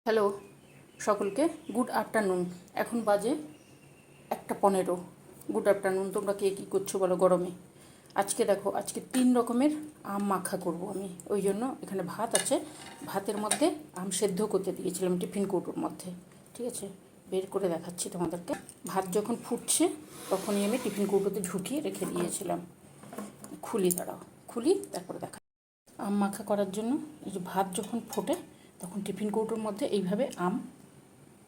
Hello সকলকে, good afternoon. এখন বাজে 1:15। Good afternoon. তোমরা কে কী করছো বলো গরমে? আজকে দেখো, আজকে 3 রকমের আম মাখা করব আমি। ওই জন্য এখানে ভাত আছে, ভাতের মধ্যে আম সেদ্ধ করতে দিয়েছিলাম টিফিন কৌটোর মধ্যে। ঠিক আছে, বের করে দেখাচ্ছি তোমাদেরকে। ভাত যখন ফুটছে তখনই আমি টিফিন কৌটোতে ঢুকিয়ে রেখে দিয়েছিলাম। খুলি, দাঁড়াও খুলি, তারপরে দেখা। আম মাখা করার জন্য এই যে ভাত যখন ফোটে তখন টিফিন কৌটোর মধ্যে এইভাবে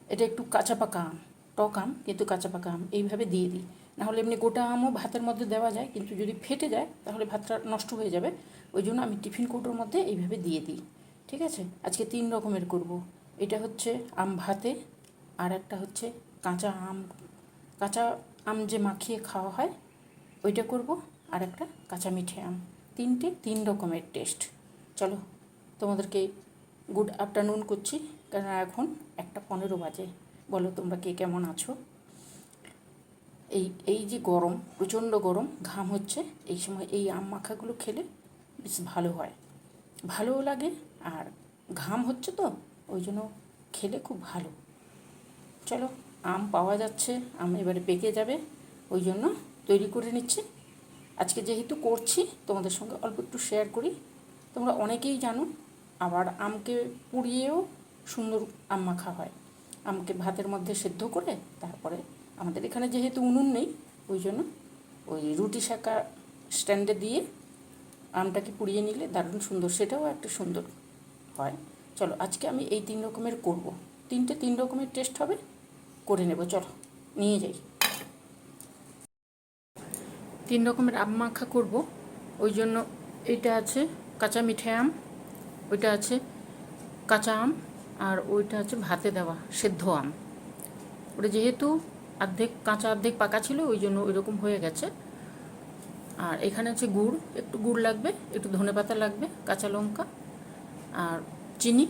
এটা একটু কাঁচা পাকা আম, টক আম কিন্তু কাঁচা পাকা আম, এইভাবে দিয়ে দিই। নাহলে এমনি গোটা আমও ভাতের মধ্যে দেওয়া যায়, কিন্তু যদি ফেটে যায় তাহলে ভাতটা নষ্ট হয়ে যাবে। ওই জন্য আমি টিফিন কৌটোর মধ্যে এইভাবে দিয়ে দিই। ঠিক আছে, আজকে 3 রকমের করব। এটা হচ্ছে আম ভাতে, আর একটা হচ্ছে কাঁচা আম যে মাখিয়ে খাওয়া হয় ওইটা করব, আর একটা কাঁচা মিঠে আম। 3 রকমের টেস্ট। চলো তোমাদেরকে গুড আফটারনুন করছি, কারণ এখন 1:15 বাজে। বলো তোমরা কে কেমন আছো? এই যে গরম, প্রচণ্ড গরম, ঘাম হচ্ছে, এই সময় এই আম মাখাগুলো খেলে বেশ ভালো হয়, ভালোও লাগে, আর ঘাম হচ্ছে তো ওই জন্য খেলে খুব ভালো। চলো, আম পাওয়া যাচ্ছে, আম এবারে পেকে যাবে, ওই জন্য তৈরি করে নিচ্ছি। আজকে যেহেতু করছি তোমাদের সঙ্গে অল্প একটু শেয়ার করি। তোমরা অনেকেই জানো, আবার আমকে পুড়িয়েও সুন্দর আম মাখা হয়। আমকে ভাতের মধ্যে সেদ্ধ করে তারপরে, আমাদের এখানে যেহেতু উনুন নেই ওই জন্য ওই রুটি সেঁকা স্ট্যান্ডে দিয়ে আমটাকে পুড়িয়ে নিলে দারুণ সুন্দর, সেটাও একটা সুন্দর হয়। চলো, আজকে আমি এই 3 রকমের করব। 3 রকমের টেস্ট হবে, করে নেব। চলো নিয়ে যাই। 3 রকমের আম মাখা করব, ওই জন্য এইটা আছে কাঁচা মিঠে আম, ওইটা আছে কাঁচা আম, আর ওইটা আছে ভাতে দেওয়া সেদ্ধ আম। ওটা যেহেতু অর্ধেক কাঁচা অর্ধেক পাকা ছিল ওই জন্য ওই রকম হয়ে গেছে। আর এখানে আছে গুড়, একটু গুড় লাগবে, একটু ধনেপাতা লাগবে, কাঁচা লঙ্কা, আর চিনি,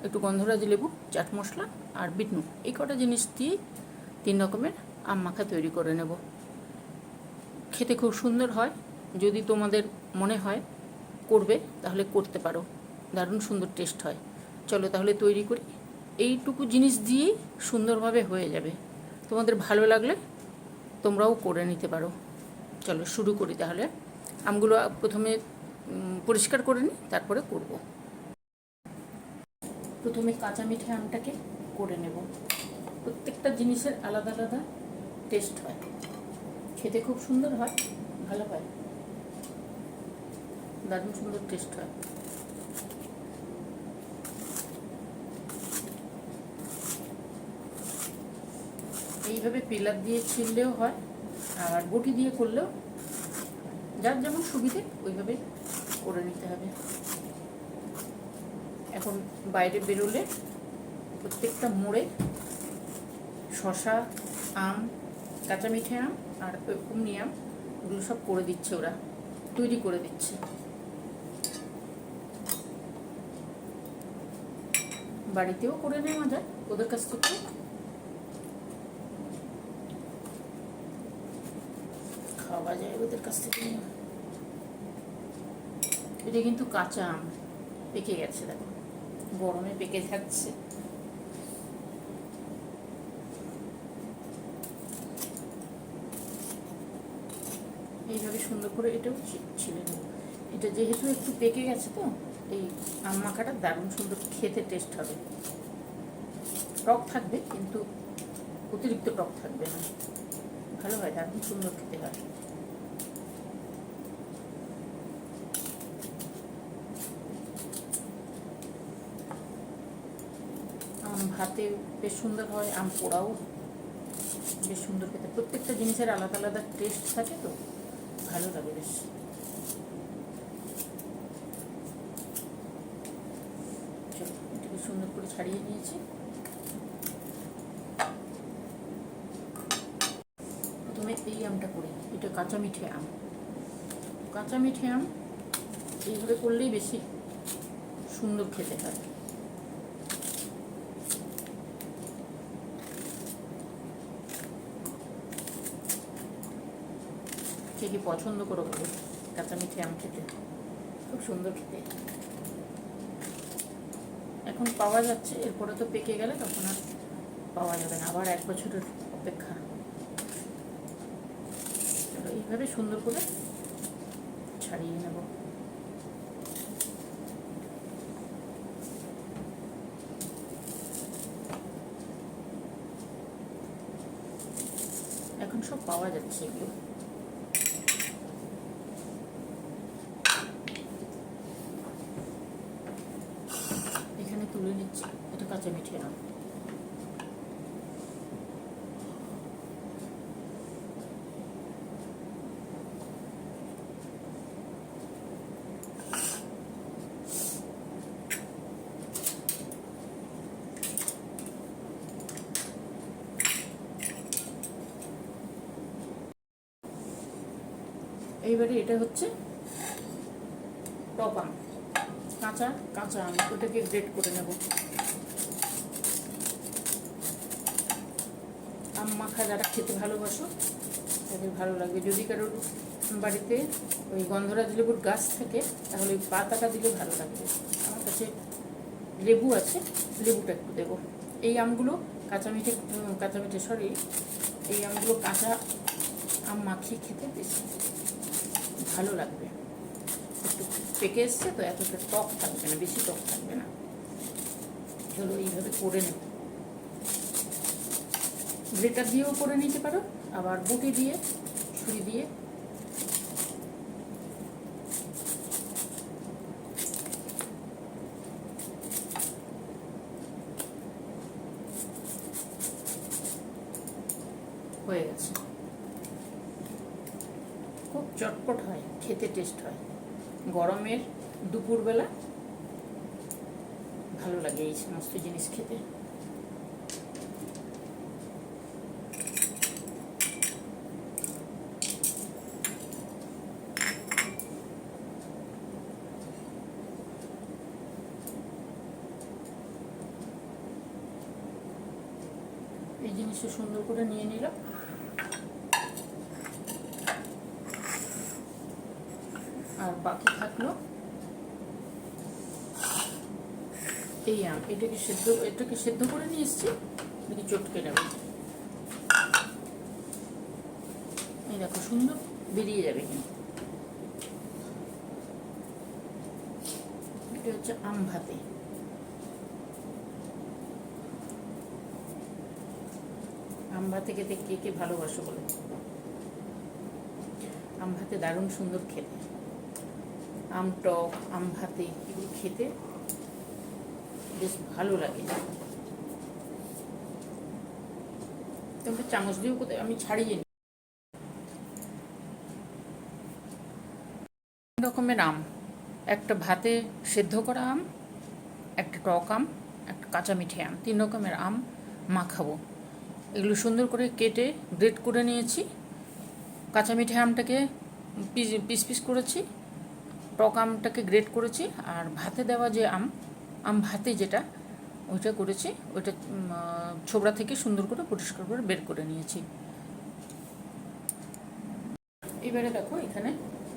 একটু গন্ধরাজ লেবু, চাট মশলা, আর বিট নুন। এই কটা জিনিস দিয়ে 3 রকমের আম মাখা তৈরি করে নেব। খেতে খুব সুন্দর হয়। যদি তোমাদের মনে হয় করবে তাহলে করতে পারো, দারুণ সুন্দর টেস্ট হয়। চলো তাহলে তৈরি করি। এইটুকু জিনিস দিয়েই সুন্দরভাবে হয়ে যাবে। তোমাদের ভালো লাগলে তোমরাও করে নিতে পারো। চলো শুরু করি তাহলে। আমগুলো প্রথমে পরিষ্কার করে নিই, তারপরে করব। প্রথমে কাঁচা মিঠে আমটাকে করে নেব। প্রত্যেকটা জিনিসের আলাদা আলাদা টেস্ট হয়, খেতে খুব সুন্দর হয়, ভালো হয়, দারুণ সুন্দর টেস্ট হয়। এইভাবে পিলার দিয়ে ছিললেও হয়, আর বটি দিয়ে করলেও, যার যেমন সুবিধে ওইভাবে করে নিতে হবে। এখন বাইরে বেরোলে প্রত্যেকটা মোড়ে শশা, আম, কাঁচা মিঠে আম আর কুমনি আম, ওগুলো সব করে দিচ্ছে, ওরা তৈরি করে দিচ্ছে। বাড়িতেও করে নেওয়া যায় ওদের কাছ থেকে। খাওয়া যায় ওদের কাছ থেকে। এটা কিন্তু কাঁচা আম, পেকে গেছে, দেখো গরমে পেকে যাচ্ছে। এইভাবে সুন্দর করে এটাও ছিলে নেব। এটা যেহেতু একটু পেকে গেছে তো এই আম মাখাটা দারুণ সুন্দর খেতে টেস্ট হবে। টক থাকবে কিন্তু অতিরিক্ত টক থাকবে না, ভালো হয়, দারুণ সুন্দর খেতে হয়। আম ভাতে বেশ সুন্দর হয়, আম পোড়াও বেশ সুন্দর খেতে। প্রত্যেকটা জিনিসের আলাদা আলাদা টেস্ট থাকে তো ভালো লাগে বেশ। এটাকে সুন্দর করে ছাড়িয়ে নিয়েছি। প্রথমে এই আমটা করি, এটা কাঁচা মিঠে আম। কাঁচা মিঠে আম এইভাবে করলেই বেশি সুন্দর খেতে হয়। কে কি পছন্দ করো বলো কাঁচা মিঠে আম খেতে? খুব সুন্দর খেতে। এখন পাওয়া যাচ্ছে, এরপরে তো পেকে গেলে তখন আর পাওয়া যাবে না, আবার 1 বছরের অপেক্ষা। এইভাবে সুন্দর করে ছাড়িয়ে নেব। এখন সব পাওয়া যাচ্ছে এগুলো। এখানে তুলে নিচ্ছি, এটা কাঁচা মিঠিয়ে নাও। এইবারে এটা হচ্ছে টক আম, কাঁচা কাঁচা আম, ওটাকে গ্রেট করে নেব। আম মাখা যারা খেতে ভালোবাসো তাদের ভালো লাগবে। যদি কারোর বাড়িতে ওই গন্ধরাজ লেবুর গাছ থাকে তাহলে ওই পাতাটা দিলে ভালো লাগবে। আমার কাছে লেবু আছে, লেবুটা একটু দেবো। এই আমগুলো কাঁচা মিঠে সরি, এই আমগুলো কাঁচা আম মাখিয়ে খেতে বেশি ভালো লাগবে। একটু পেকে এসছে তো, এতটা টক থাকবে না, বেশি টক থাকবে না। চলো এইভাবে করে নেব। গ্রেটার দিয়েও করে নিতে পারো, আবার বটি দিয়ে, ছুরি দিয়ে। হয়ে গেছে। খুব চটপট হয়, খেতে টেস্ট হয়। গরমের দুপুরবেলা ভালো লাগে এই সমস্ত জিনিস খেতে। এই জিনিসটা সুন্দর করে নিয়ে নিলাম। আর বাকি থাকলো এই আম, এটাকে সেদ্ধ করে নিয়ে এসছি, দেখি চটকে নেব। এই দেখো সুন্দর বেরিয়ে যাবে। এটা হচ্ছে আম ভাতে। আম ভাতে খেতে কে কে ভালোবাসো বলে। আম ভাতে দারুণ সুন্দর খেতে। আম টক, আম ভাতে এগুলো খেতে বেশ ভালো লাগে। তোমরা চামচ দিয়েও কোথায় আমি ছাড়িয়ে নিই। রকমের আম, একটা ভাতে সেদ্ধ করা আম, একটা টক আম, একটা কাঁচা মিঠে আম, 3 রকমের আম মাখাবো। এগুলো সুন্দর করে কেটে গ্রেট করে নিয়েছি। কাঁচা মিঠে আমটাকে পিস পিস করেছি, টক আমটাকে গ্রেট করেছি, আর ভাতে দেওয়া যে আম ভাতে যেটা ওইটা করেছি, ওইটা ছোবড়া থেকে সুন্দর করে পরিষ্কার করে বের করে নিয়েছি। এবারে দেখো এখানে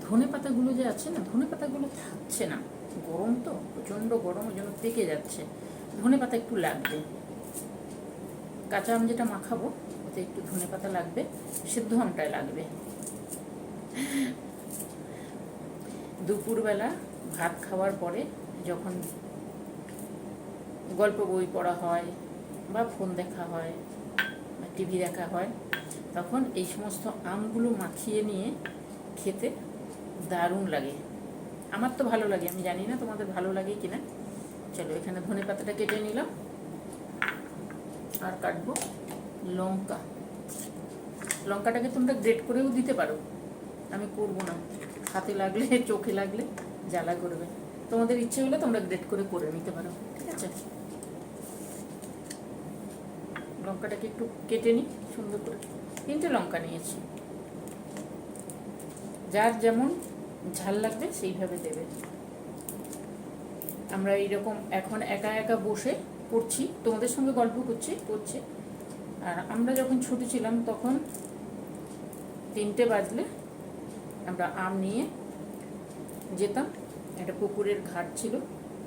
ধনে পাতাগুলো যে আছে না, ধনে পাতাগুলো থাকছে না, গরম তো প্রচণ্ড গরম, ওই জন্য পেকে যাচ্ছে। ধনে পাতা একটু লাগবে, কাঁচা আম যেটা মাখাবো ওতে একটু ধনে পাতা লাগবে, সেদ্ধ আমটায় লাগবে। দুপুরবেলা ভাত খাওয়ার পরে যখন গল্প বই পড়া হয় বা ফোন দেখা হয় বা টিভি দেখা হয়, তখন এই সমস্ত আমগুলো মাখিয়ে নিয়ে খেতে দারুণ লাগে। আমার তো ভালো লাগে, আমি জানি না তোমাদের ভালো লাগে কি না। চলো এখানে ধনে পাতাটা কেটে নিলাম, আর কাটবো লঙ্কা। লঙ্কাটাকে তোমরা গ্রেট করেও দিতে পারো, আমি করবো না, হাতে লাগলে চোখে লাগলে জ্বালা করবে। তোমাদের ইচ্ছে হলে তোমরা গ্রেট করে নিতে পারো, ঠিক আছে। লঙ্কাটাকে একটু কেটে নিই সুন্দর করে, 3টে লঙ্কা নিয়েছি। যার যেমন ঝাল লাগবে সেইভাবে দেবে। আমরা এইরকম এখন একা একা বসে করছি, তোমাদের সঙ্গে গল্প করছি। আর আমরা যখন ছোট ছিলাম তখন 3টে বাজলে আমরা আম নিয়ে যেতাম। একটা পুকুরের ঘাট ছিল,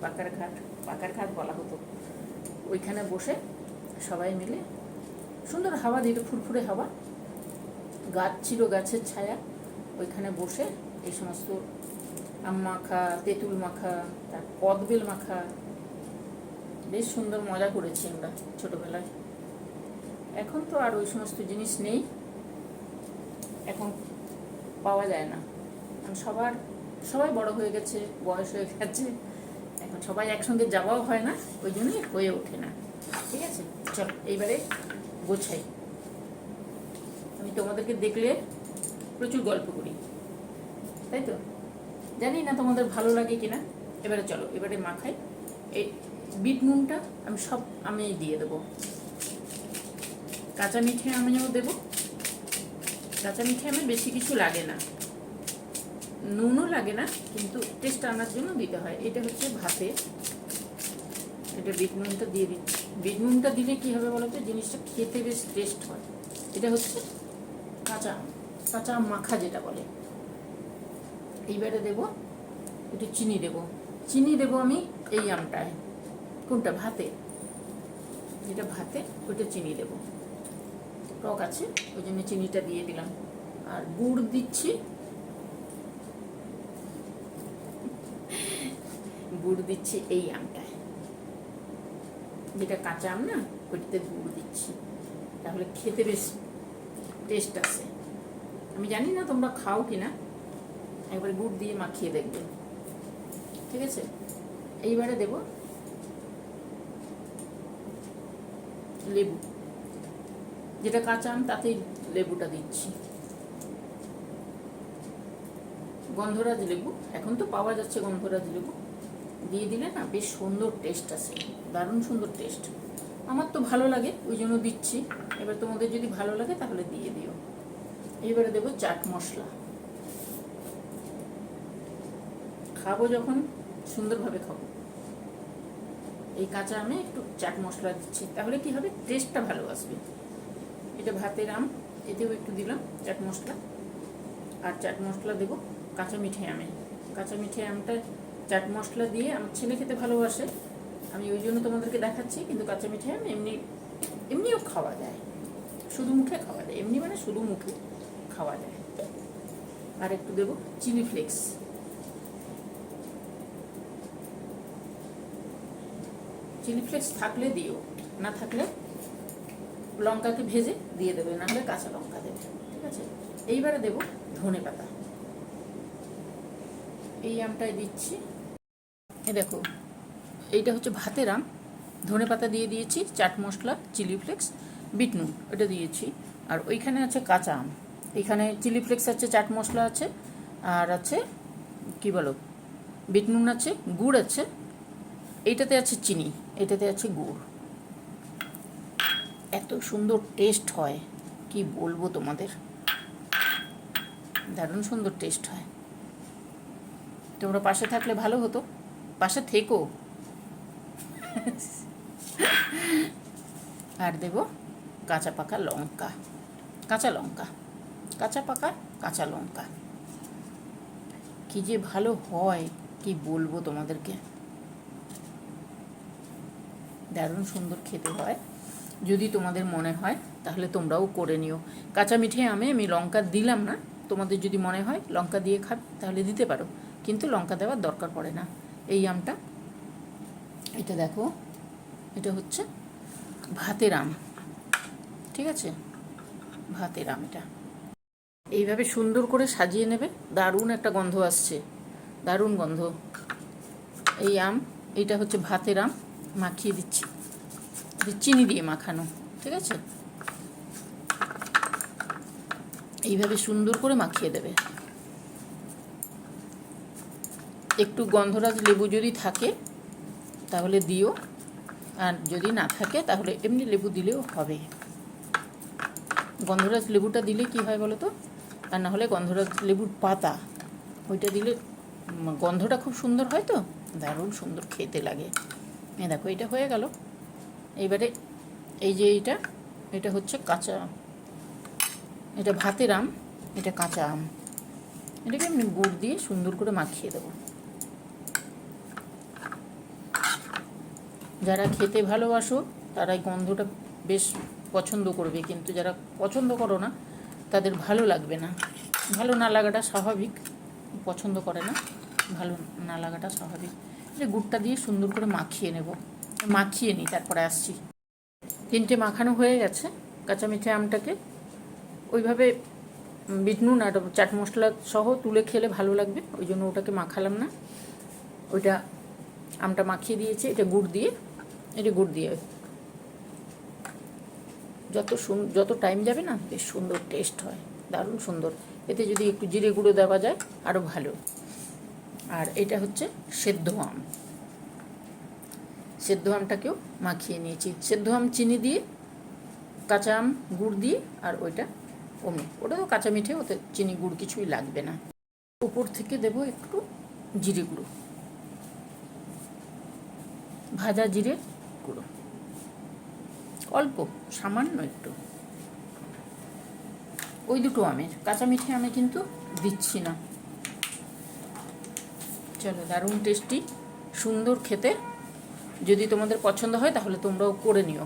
পাকার ঘাট বলা হতো। ওইখানে বসে সবাই মিলে সুন্দর হাওয়া দিত, ফুরফুরে হাওয়া, গাছ ছিল, গাছের ছায়া, ওইখানে বসে এই সমস্ত আম মাখা, তেঁতুল মাখা, তার কদবেল মাখা, বেশ সুন্দর মজা করেছি আমরা ছোটোবেলায়। এখন তো আর ওই সমস্ত জিনিস নেই, এখন পাওয়া যায় না। সবাই বড় হয়ে গেছে, বয়স হয়ে গেছে, এখন সবাই একসঙ্গে যাওয়াও হয় না, ওই জন্যই হয়ে ওঠে না। ঠিক আছে, চলো এইবারে গোছাই। আমি তোমাদেরকে দেখলে প্রচুর গল্প করি, তাই তো? জানি না তোমাদের ভালো লাগে কিনা। এবারে চলো, এবারে মাখাই। এই বিট নুনটা আমি দিয়ে দেবো, কাঁচা মিঠে আমিও দেবো। কাঁচা মিঠে আমি বেশি কিছু লাগে না, নুনও লাগে না, কিন্তু টেস্ট আনার জন্য দিতে হয়। এটা হচ্ছে ভাতে, এটা বিট নুনটা দিয়ে দিচ্ছি। বিট নুনটা দিলে কী হবে বলো তো, জিনিসটা খেতে বেশ টেস্ট হয়। এটা হচ্ছে কাঁচা আম মাখা যেটা বলে। এইবারে দেবো একটু চিনি দেবো আমি এই আমটায়। কোনটা? ভাতে, যেটা ভাতে ওইটা চিনি দেবো, টক আছে ওই জন্য চিনিটা দিয়ে দিলাম। আর গুড় দিচ্ছি, এই আমটায়, যেটা কাঁচা আম না, ওইটাতে গুড় দিচ্ছি, তাহলে খেতে বেশ টেস্ট আসে। আমি জানি না তোমরা খাও কিনা, একবার গুড় দিয়ে মাখিয়ে দেখবে। ঠিক আছে, এইবারে দেব লেবু, যেটা কাঁচা আম তাতেই লেবুটা দিচ্ছি। গন্ধরাজ লেবু, এখন তো পাওয়া যাচ্ছে গন্ধরাজ লেবু, দিয়ে দিলে না বেশ সুন্দর টেস্ট আসে, দারুণ সুন্দর টেস্ট। আমার তো ভালো লাগে ওই জন্য দিচ্ছি, এবার তোমাদের যদি ভালো লাগে তাহলে দিয়ে দিও। এবারে দেবো চাট মশলা। খাবো যখন সুন্দরভাবে খাবো, এই কাঁচা আমে একটু চাট মশলা দিচ্ছি, তাহলে কি হবে, টেস্টটা ভালো আসবে। এটা ভাতের আম, এতেও একটু দিলাম চাট মশলা। আর চাট মশলা দেবো কাঁচা মিঠে আমটা চাট মশলা দিয়ে আমার ছেলে খেতে ভালোবাসে, আমি ওই জন্য তোমাদেরকে দেখাচ্ছি। কিন্তু কাঁচা মিঠে আম এমনিও খাওয়া যায়, শুধু মুখে খাওয়া যায়, এমনি মানে শুধু মুখে খাওয়া যায়। আর একটু দেবো চিলি ফ্লেক্স, থাকলে দিও, না থাকলে লঙ্কাকে ভেজে দিয়ে দেবে, না হলে কাঁচা লঙ্কা দেবে। ঠিক আছে, এইবারে দেবো ধনে পাতা, এই আমটাই দিচ্ছি। দেখো, এইটা হচ্ছে ভাতের আম, ধনে পাতা দিয়ে দিয়েছি, chaat masala, chilli flakes, bit নুন এটা দিয়েছি। আর ওইখানে আছে কাঁচা আম, এখানে চিলি ফ্লেক্স আছে, চাট মশলা আছে, আর আছে কি বলো, বিট নুন আছে, গুড় আছে, এইটাতে আছে চিনি, এটাতে আছে গুড়। এত সুন্দর টেস্ট হয় কি বলবো তোমাদের, দারুণ সুন্দর টেস্ট হয়। তোমরা পাশে থাকলে ভালো হতো, পাশে থেকো। আর দেব কাঁচা পাকা লঙ্কা, কাঁচা লঙ্কা, কি যে ভালো হয় কি বলবো তোমাদেরকে, দারুণ সুন্দর খেতে হয়। যদি তোমাদের মনে হয় তাহলে তোমরাও করে নিও। কাঁচা মিঠে আমে আমি লঙ্কা দিলাম না, তোমাদের যদি মনে হয় লঙ্কা দিয়ে খাবে তাহলে দিতে পারো, কিন্তু লঙ্কা দেওয়ার দরকার পড়ে না। এই আমটা, এটা দেখো, এটা হচ্ছে ভাতের আম, ঠিক আছে, ভাতের আম। এটা এইভাবে সুন্দর করে সাজিয়ে নেবে, দারুণ একটা গন্ধ আসছে, দারুণ গন্ধ। এই আম, এইটা হচ্ছে ভাতের আম, মাখিয়ে দিচ্ছি, চিনি দিয়ে মাখানো। ঠিক আছে, এইভাবে সুন্দর করে মাখিয়ে দেবে। একটু গন্ধরাজ লেবু যদি থাকে তাহলে দিও, আর যদি না থাকে তাহলে এমনি লেবু দিলেও হবে। গন্ধরাজ লেবুটা দিলে কি হয় বলো তো, আর না হলে গন্ধরাজ লেবুর পাতা, ওইটা দিলে গন্ধটা খুব সুন্দর হয়, তো দারুণ সুন্দর খেতে লাগে। দেখো, এটা হয়ে গেল। এইবারে এই যে এটা হচ্ছে কাঁচা, এটা ভাতের আম, এটা কাঁচা আম, এটাকে আমি গুড় দিয়ে সুন্দর করে মাখিয়ে দেবো। যারা খেতে ভালোবাসো তারা এই গন্ধটা বেশ পছন্দ করবে, কিন্তু যারা পছন্দ করো না তাদের ভালো লাগবে না। ভালো না লাগাটা স্বাভাবিক, পছন্দ করে না, ভালো না লাগাটা স্বাভাবিক। যে গুড়টা দিয়ে সুন্দর করে মাখিয়ে নেব, মাখিয়ে নিই, তারপরে আসছি। 3টে মাখানো হয়ে গেছে। কাঁচা মিঠে আমটাকে ওইভাবে বিট নুন আর চাট মশলা সহ তুলে খেলে ভালো লাগবে, ওই জন্য ওটাকে মাখালাম না। ওইটা আমটা মাখিয়ে দিয়েছি, এটা গুড় দিয়ে, যত টাইম যাবে না বেশ সুন্দর টেস্ট হয়, দারুণ সুন্দর। এতে যদি একটু জিরে গুঁড়ো দেওয়া যায় আরও ভালো। আর এটা হচ্ছে সেদ্ধ আম, সেদ্ধ আমটাকেও মাখিয়ে নিয়েছি। সেদ্ধ আম চিনি দিয়ে, কাঁচা আম গুড় দিয়ে, আর ওইটা ওটা তো কাঁচা মিঠে, ওতে চিনি গুড় কিছুই লাগবে না। উপর থেকে দেবো একটু জিরে গুঁড়ো, ভাজা জিরে গুঁড়ো, অল্প সামান্য একটু। ওই দুটো আমের, কাঁচা মিঠে আমে কিন্তু দিচ্ছি না। চলো, দারুণ টেস্টি, সুন্দর খেতে। যদি তোমাদের পছন্দ হয় তাহলে তোমরাও করে নিও।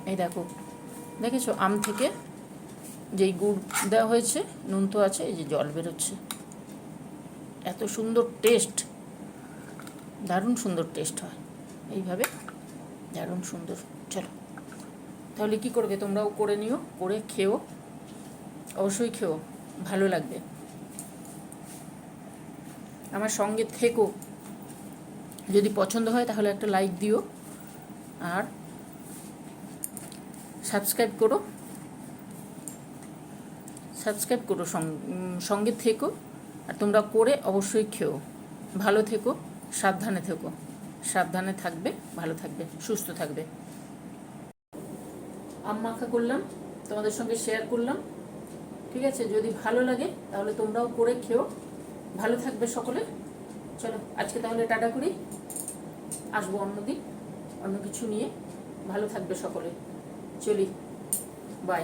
এই দেখেছো আম থেকে যেই গুড় দেওয়া হয়েছে, নুন তো আছে, এই যে জল বেরোচ্ছে, এত সুন্দর টেস্ট, দারুণ সুন্দর টেস্ট হয় এইভাবে, দারুণ সুন্দর। চলো তাহলে কি করবে, তোমরাও করে নিও, করে খেও, অবশ্যই খেও, ভালো লাগবে। আমার সঙ্গে থেকো, যদি পছন্দ হয় তাহলে একটা লাইক দিও, আর সাবস্ক্রাইব করো, সঙ্গে থেকো। আর তোমরা করে অবশ্যই খেও, ভালো থেকো, সাবধানে থেকো, সাবধানে থাকবে, ভালো থাকবে, সুস্থ থাকবে। আম মাখা করলাম, তোমাদের সঙ্গে শেয়ার করলাম, ঠিক আছে? যদি ভালো লাগে তাহলে তোমরাও করে খেও, ভালো থাকবে সকলে। চলো আজকে তাহলে টাটা করি, আসবো অন্যদিন অন্য কিছু নিয়ে। ভালো থাকবে সকলে, চলি, বাই।